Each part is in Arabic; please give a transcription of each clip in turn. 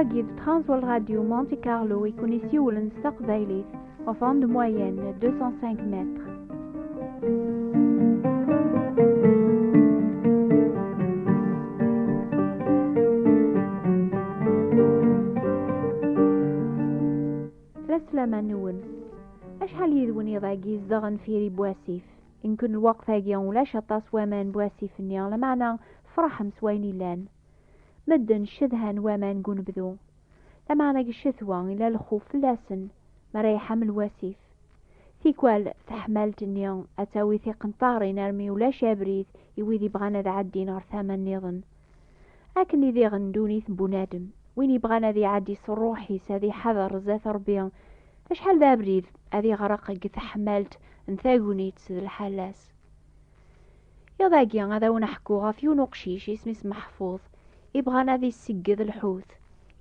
Wagi de Transworld Radio Monte Carlo يكون يسيول نستقبليت وفان de moyenne 205 mètres. السلام نول أشحال يذون يضاقي الزغن في بواسيف إن كن الوقت هاقي ولا شطاس وامان بواسيف النيا لمعنى فرح مسويني لان مدن شدهان وامان قون بذو لمعنى الشثوان إلى الخوف لاسن مريحة من الواسيف ثيكوال تحملت النيا أتاوي ثي قنطاري نرمي ولا شابريث يويذي بغانا ذا عدي نار ثامن نيضن أكني ذي غندوني ثبونادم وين يبغانا ذي عدي صروحي ساذي حذر زاث ربيان أشحال ذا بريد أذي غرق تحملت انثاقوني تسد الحلاس يضاقي هذا ونحكوها في نقشيش اسمس محفوظ يبغانا ذي السجد الحوث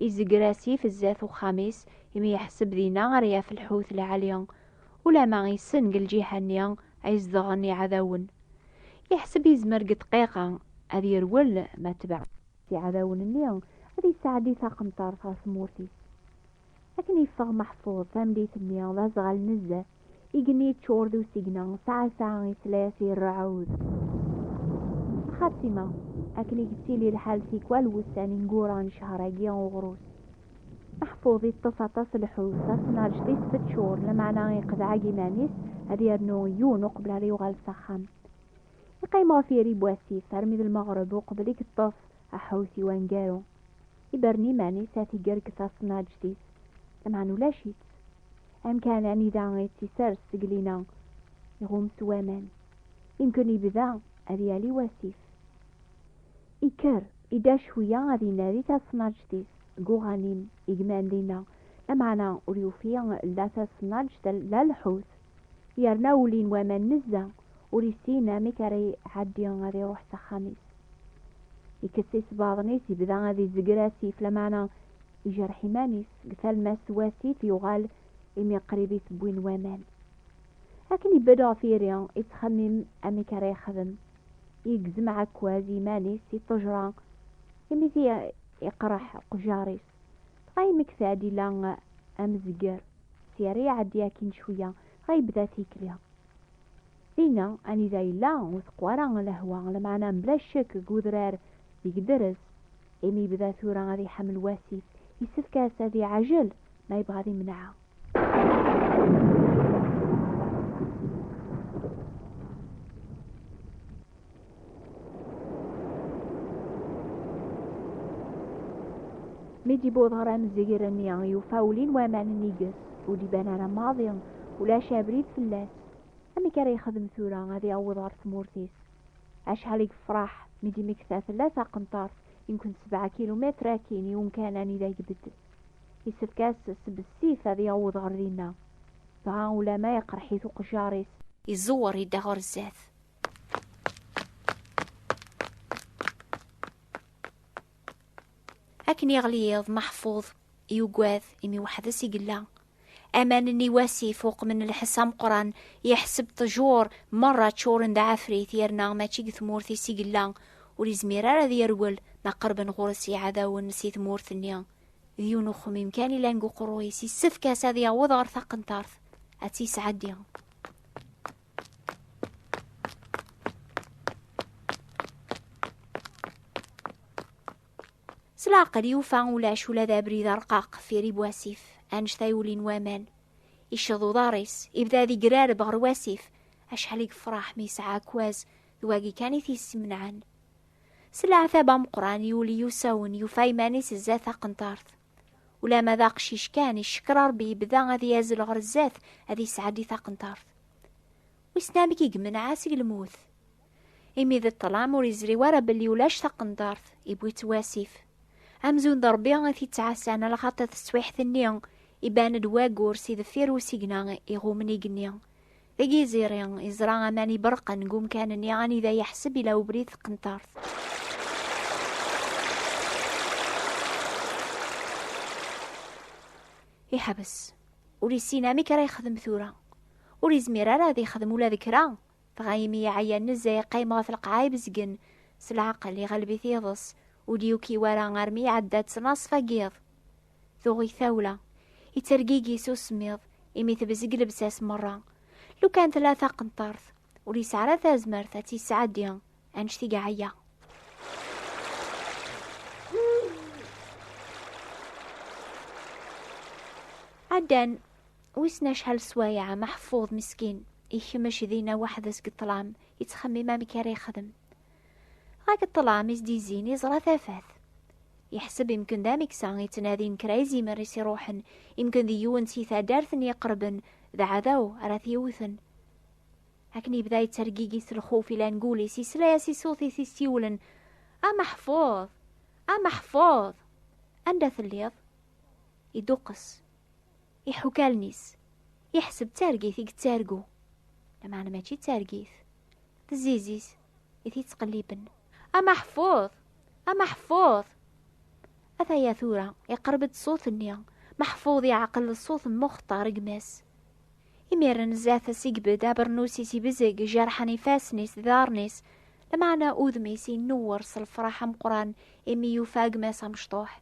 يزقراسي في الزاث وخامس يمي يحسب ذي نغريا في الحوث لعليا ولا ما يسنق الجيحة نيا عيزدغني عذاون يحسب يزمر دقيقة أذي يرول ما تبع في عذاون النيا هذه ساعدي ثاقم طارفة ثمورتي لكن يفغ محفوظ فامديت النيا ذا زغال نزة يقني تشور ذو سيقنا ساعة يسلاسي الرعوذ خاتمة أكن يكتيلي الحال سيكوال وستاني نقوران شهراقيا وغروس محفوظ يتصاطس الحوث تصنع جديس فتشور لمعنى يقذعاقي مانيس هذي يرنو يونو قبل ريوغال سخام يقيموا في ريبواسي فرمي ذا المغرب وقبليك الطف أحوثي وانقارو يبرني مانيس هاتي قرق تصنع جديس لمعنى لا شيت أم كان يعني ذا يتسار سقلينا يغوم سوامان يمكن يبذا أذيالي واسيف إكر إدا شوية غادي نادي تصنع جديد قوغانيم إجمان لينا لمعنى أريوفيا لا تصنع جديد لا الحوث يرنا ولين ومن نزا وريسينا مكاري عدي غادي يروح سخاميس يكسيس بعضنيس يبدا غادي زقراسيف لمعنى يجرحي مانيس قتال ما سواسيف يغال إمي قريبي ثبوين وامان لكن يبدا فيريا يتخمم أمي كاري يخدم يقزم عكوازي مانيس يطجرا يمي ذي يقرح قجاريس غاي مكثادي لان أمزقر سياري عديا كين شوية غاي بدا تيكليها دينا أني ذا لا وثقوارا لهوا لمعنا بلا شك قدرار يقدرس إمي بدا ثورا غادي حمل واسيف يسفكاس هذي عجل ما يبغى ذي منعها ميدي بوضغرا مزيقر النيا يفاولين وامان النيقس ودي بانانا ماضيا ولا شابريد فلاس أمي كاري يخدم ثورا غادي يعوض ثمورتيس أشحال يفرح ميدي مكثا ثلاثة قنطار يمكن 7 كيلومتر كيني ومكان أني ذا يقبد يسفكاس سبسيف هذا يعوض غردينا فها ولا ما يقرحيثو قجاريس يزور يدغر الزاث أكن يغليظ محفوظ يوقاذ إمي وحدس يقلا أمان إني واسي فوق من الحسام قران يحسب تجور مرة تشور ند عفريت يرنا ما تشيق ثمورثي سيقلا وليزميرا ذي يرول ما قرب نغورسي عذاو نسي ثمورث النيا ذيونو خميم كاني لانقو قرويسي السفكا ساذيا وضغر ثاق نطارث أتي سعديا سلاقل يوفا ولاش ولا ذا بريد رقاق في ريب واسيف أنشتاي ولين وامان يشضو داريس يبدا ذي قرار بغر واسيف أشحال يفرح ميسعى كواز ذواقي كاني ثيس منعان سلع ثابا مقران يولي يساون يوفاي مانيس الزاث قنطارث ولا ما ذاق شيش كان الشكر ربي بدا غادي يازل غر الزاث هذي سعدي ثاقنطارث ويسنامك يقمن عاسي الموث إمي ذي الطلام وريزري ورا باللي ولاش ثاقنطارث يبوي تواسيف أمزون ضربي غاثي تعسانا لخاطة السويح ثنيا يبان دواقور سي ذفير وسيقنا يغومني قنيا ذي زيريا يزرع أماني برقا نقوم كان نيغاني ذا يحسب إلى وبريث قنطارث يحبس وريسينا ميكرا يخدم ثورة وريزميرا لا ذي يخدم ولا ذكرى فغايمي عيان نزا قايمة في القعايب زقن سلعقل يغلبي ثيضس وديوكي ورا غرمي عدات نصف قيض ذوغي ثاولة يترقيقي سو سميض إمي تبزق لبساس مرة لو كان 3 قنطارث وليس على تازمرث أتي سعديا أنشتي قاعية. عدان ويسنا شحال سوايع محفوظ مسكين يخمش ذينا واحد اسك الطلام يتخمي ما مكاري يخدم غاك الطلام يزديزين يزرى ثافاث يحسب يمكن دامك سان يتنادين كرايزي مريسي روحن يمكن ذي يون سيثا دارثن يقربن ذا عذاو أراث يوثن هكني بدا يترقيقي الخوف إلا نقولي سي سلايا سي صوتي سي سيولن محفوظ محفوظ أندث الليض يدقس يحوكالنيس يحسب تارقيث يتارقو لما أنا ماشي تارقيث تزيزيس يثي تقليبن محفوظ محفوظ أثا يا ثورة يقرب الصوت النيا محفوظ يعقل الصوت مختار قماس يميرن زاثة سيقبد أبرنوسي سيبزق جرحني فاسنيس ذارنيس لما أنا أوذميسي نور الفرح مقران إمي يفاق ماسا مشطوح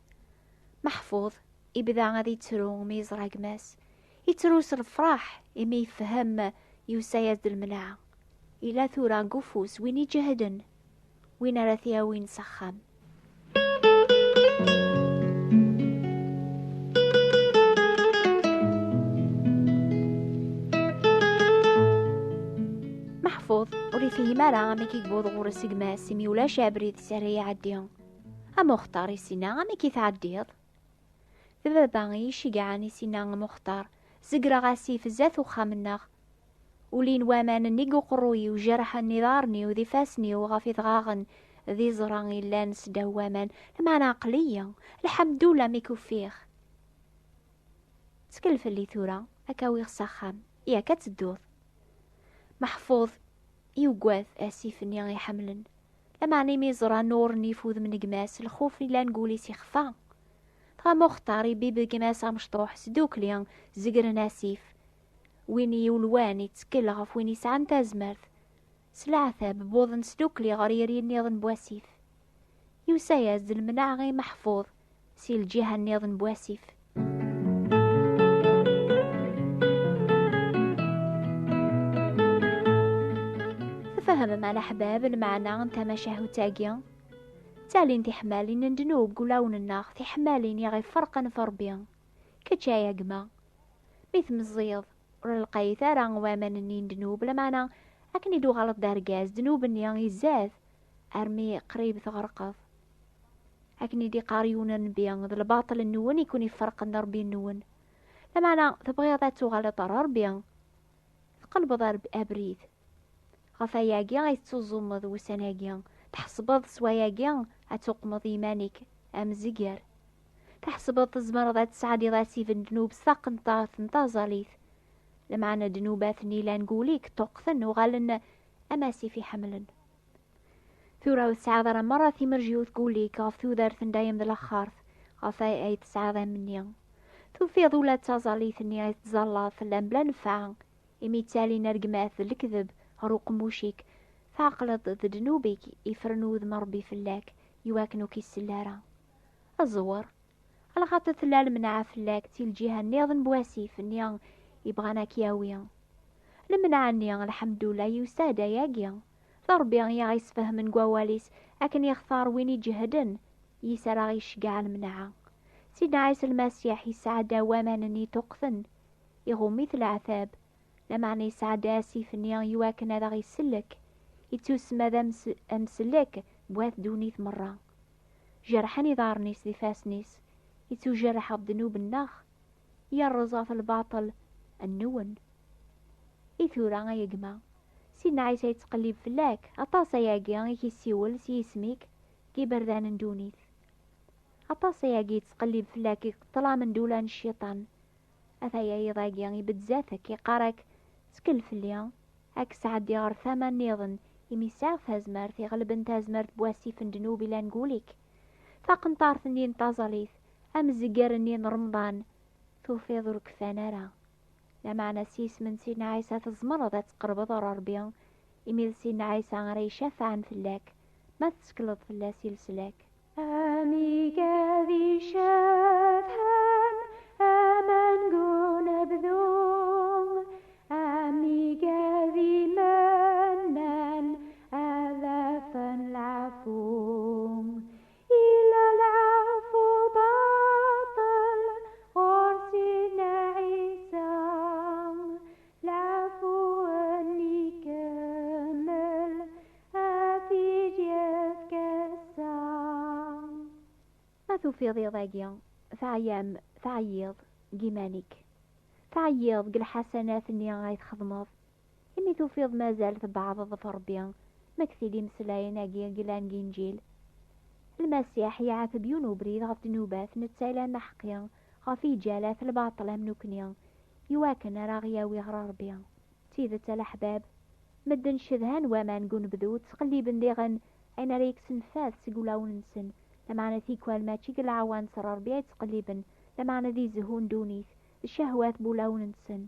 محفوظ إبدا غادي ترو ميزرا قماس يتروس الفرح إمي يفهم يسايد المناعة إلا ثورا قفوس وين يجهدن وين راثيا وين سخام. محفوظ وريثيه مرا ميكي يقبض غورس قماس إمي ولا شابريد ساري يعديهم مختار سينا ميكي تعديض ذا باغي شقعاني سينا مختار زقرا غاسي في الزاث وخامناغ ولين وامان نيقو قروي وجرح النظارني وذي فاسني وغافي ضغاغن ذي زراني لانس دوامان لما أنا عقلية الحمد لله ميكو فيخ تكلف اللي ثورة أكاويغ سخام يا كتدوث محفوظ يوقواث آسيف نيغي حملن لما أنا ميزرا نور نيفوذ من قماس الخوف لا نقولي سيخفا تغا مختاري بيبي قماس مشطوح سدوك ليان زقر ناسيف ويني يولواني تسكل غف ويني سعان تازمرث سلعثة ببوضن سدوك لي غريري نيضن بواسيف يوسايز المنع غي محفوظ سي الجهة نيضن بواسيف فهم مع الأحباب المعنى انت مشاهو تاقيا تالين تي حمالين ندنوب قلاون الناخ تي حمالين يغي فرقا فربيا كتشايا قما ميث مزيض ورلقايث راه وامان نين دنوب لمانا أكني دو غلط دارقاز دنوب نيان يزاذ أرمي قريب ثغرقض أكني دي قاريونا نبيان ذا الباطل النون يكون يفرق نربي النون لمانا تبغي ذاتو غلط ربيان قلب ضرب أبريد غفاياقيا يتوزمض وسناقيا تحسبض سواياقيا أتوقمض إيمانك أم زقر تحسبض تزمر ذات سعدي ذاتي في الدنوب ساقن تنتازاليث لمعنا دنوبات نيلا نقوليك توقثن وغالن أماسي في حملن ثورة وسعادة مرة في مرجيو تقوليك غف ثوذر ثندايم ذا الأخارث غفاي أي تسعادة مني ثو في ذولة تازاليث ني يتزلاث لان بلا نفع إمي تالي نرقماث الكذب هروق موشيك فعقلت ذنوبك يفرنو ذ مربي فلاك يواكنو كي السلارة الزور على خاطر ثلال منع فلاك تي الجهة نيضن بواسيف نيان يبغانا كياويا لمنع نيان الحمد لله يسادا ياقيا ضربيا يا يسفهم من قواليس أكن يختار وين يجهدن يسرى يشقع المنعة سيدنا عيسى المسيح يسعدا وامانني تقثن يغو مثل عذاب لمعني سعدا سيف نيان يواكن هذا يسلك يتوسم هذا أمسلك بواث دونيث مرة جرحني ضارنيس ذي فاسنيس يتو جرح الذنوب النخ يرزا في الباطل النون إثورا يقما سيدنا عيسى يتقلب فلاك أطاسا ياقي يسيول سيسميك كي بردان دونيث أطاسا ياقي يتقلب فلاك طلع من دولان الشيطان أثايا يضاقي يبدزاثك يقارك سكلف اليوم هاك سعد يغر ثمان نيضن يمي ساعف هزمرت يغلب انت هزمرت بواسيف دنوبي لا نقوليك فقنطار ثنين تازاليث أم زقار نين رمضان توفيض الكفانارا لا معنى سيس من سيدنا عيسى تزمر ذات قرب ضرر بيان إميل سيدنا عيسى غري شافعا فلاك ما تسكلط فلا سلسلاك أمي قاذي شافعا توفيض ضاقيا تعيض جيمانيك تعيض قل حسنات اني غايت خدمض إمي توفيض ما زالت بعض ظفر بيان مكثيلي مسلاين أجي قلان جنجيل المسيح يعاف بيون وبريد غف دنوبات نتسايلا محقيا غفي جالات الباطلة منوكنيا يواكن راغيا ويغرار بيان تيذة الأحباب مدن شذهان وما نقول بذو تقلي بنديغن أين ريك سنفاث سقولاو ننسن لمعنى ثيكوال ما تشيك العوان سرار بيا تقليبن لمعنى ذي زهون دونيث الشهوات بولاو ننسن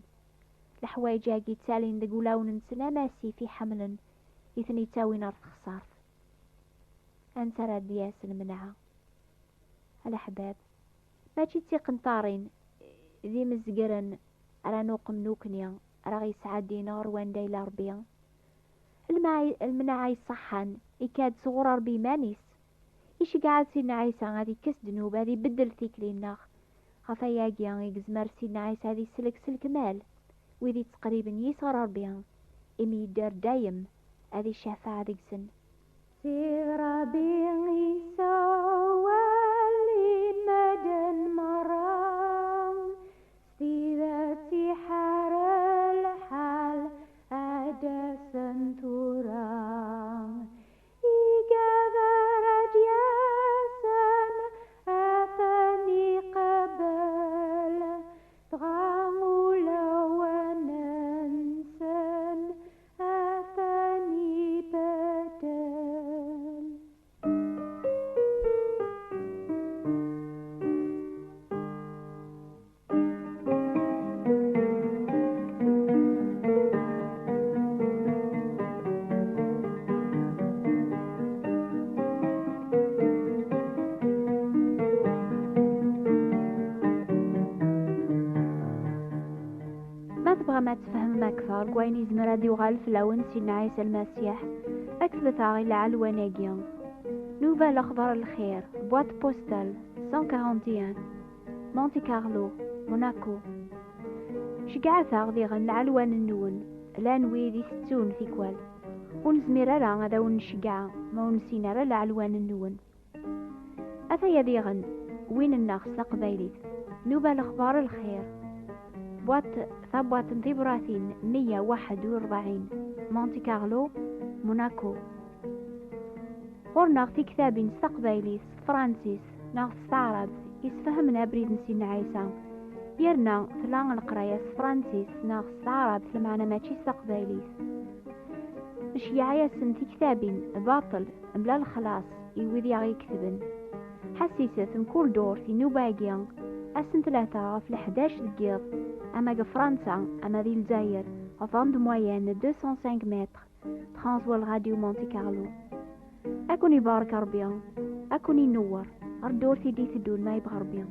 الحوايجاكي تالين دقولاو ننسن ماسي في حمل يثني تاوي نار خسارت أنت راد دياس المنعة الأحباب ما تشيتي قنطارين ذي مزقرن أرا نوقم نوكنيا أرا يسعد دينار وان دايلا ربيا المنعة يصحن يكاد صغور ربي مانيس إيش قاعد سيدنا عيسى غادي كس دنوب هذي بدل ثيكلي الناخ غفاياقيا يقزمر سيدنا عيسى هذي سلك مال وذي تقريبا يسار ربيا إمي يدار دايم هذه الشفاعة ديك سن سير ربي عيسى واللي مدن مرام سيداتي حار الحال أدا سنتورام إيقاذر أدياسن أثني قبل تغامل وننسن أثني بدل ما تفهم أكثر كوين يزمر هاد يغال في لون سيدنا عيسى المسيح أكثبت غير العنواناقيا نوفا الأخضر الخير بوات بوستال 141 مونتي كارلو موناكو شقعتها غدي غن العنوان النون لانوي ذي 60 ثيكوال ونزمير راه هذا ونشقع ما ونسينا راه العنوان النون أثايا ذي غن وين الناخ قبايليت نوفا الأخبار الخير بوات انتبراثين 141 مونتي كارلو موناكو غورنا في كتاب استقبايليس فرانسيس ناغ استعرب يسفهمنا بريد نسينا عيسى يرنا ثلان القراية فرانسيس ناغ استعرب ثلمعنا ماشي استقبايليس الشيعية سنتي كتاب باطل بلا الخلاص يوذي غي كتبن حسيسة كل دور في نوباقيا أسن 3 في 11 دقيق أما فرنسا أما ذي الجزائر أفاند موين 205 متر ترانسوال راديو مونتي كارلو أكوني بارك ربيان أكوني نور أردور في دي ثدون ما يبغى ربيان